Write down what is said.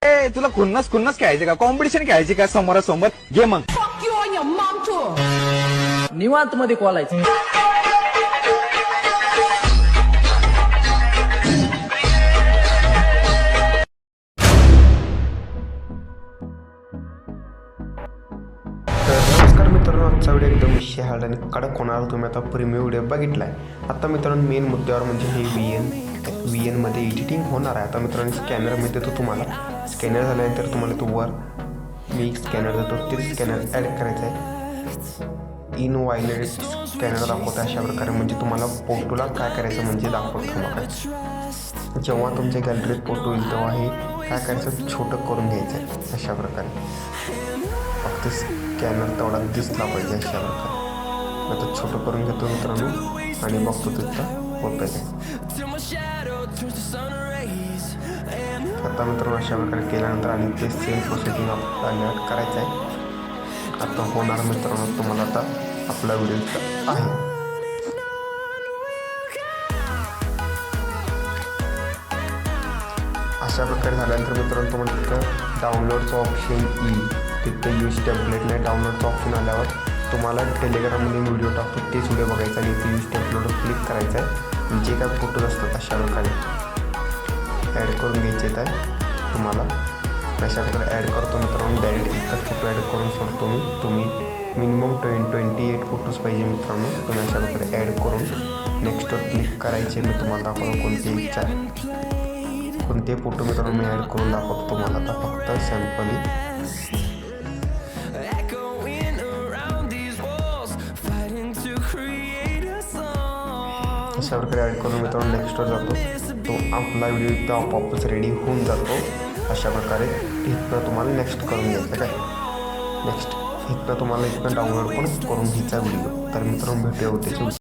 ए तुला खुन्नस खुन्नस खेळायचे का, कॉम्पिटिशन खेळायची का समोरासमोर? घे मग. निवांत मध्ये कॉलायचं. नमस्कार मित्रांनो, आजचा व्हिडिओ एकदम विषय हार्ड आणि कडक होणार. तुम्ही आता प्रीमियम व्हिडिओ बघितलाय. आता मित्रांनो मेन मुद्द्यावर म्हणजे हे व्ही एनमध्ये एडिटिंग होणार आहे. आता मित्रांनो स्कॅनर मी देतो तुम्हाला. स्कॅनर झाल्यानंतर तुम्हाला तो वर मी स्कॅनर देतो, ते स्कॅनर ॲड करायचं आहे. इन वायलेट स्कॅनर दाखवतो अशा प्रकारे. म्हणजे तुम्हाला फोटोला काय करायचं म्हणजे दाखवतो मला. जेव्हा तुमच्या गॅलरीत फोटो येईल तेव्हा हे काय करायचं, छोटं करून घ्यायचं आहे अशा प्रकारे. फक्त स्कॅनर तेवढा दिसला पाहिजे अशा प्रकारे. आता छोटं करून घेतो मित्रांनो आणि बघतो तिथं होत आहे. आता मित्रांनो अशा प्रकारे केल्यानंतर आणि ते सेम प्रोसेसिंग आपल्याला करायचं आहे. आता होणार मित्रांनो, तुम्हाला आता आपला व्हिडिओ आहे. अशा प्रकारे झाल्यानंतर मित्रांनो तुम्हाला तिथं डाउनलोडचं ऑप्शन येईल. तिथं यूज टेम्पलेट नाही, डाउनलोडचं ऑप्शन आल्यावर तुम्हाला टेलिग्राममध्ये व्हिडिओ टाकतो तेच व्हिडिओ बघायचा आणि ते यूज टेम्पलेटवर क्लिक करायचं आहे. जे काय फोटोज असतात अशा प्रकारे ॲड करून घ्यायचे आहे तुम्हाला. अशा प्रकारे ॲड करतो मित्रांनो. डायरेक्ट एकच फोटो ॲड करून सोडतो मी. तुम्ही मिनिमम 28 फोटोज पाहिजे मित्रांनो. तुम्ही अशा प्रकारे ॲड करून नेक्स्टवर क्लिक करायचे. मी तुम्हाला दाखवतो कोणते फोटो मित्रांनो मी ॲड करून दाखवतो तुम्हाला. आता फक्त सॅम्पली अशा प्रकारे ॲड करून मित्रांनो नेक्स्टवर जातो. तो आपला व्हिडिओ इथं आपोआपच रेडी होऊन जातो. अशा प्रकारे इथनं तुम्हाला नेक्स्ट करून घ्यायचं काय. नेक्स्ट इथनं तुम्हाला इथनं डाउनलोड पण करून घ्यायचा व्हिडिओ. तर मित्रांनो भेटूया त्याची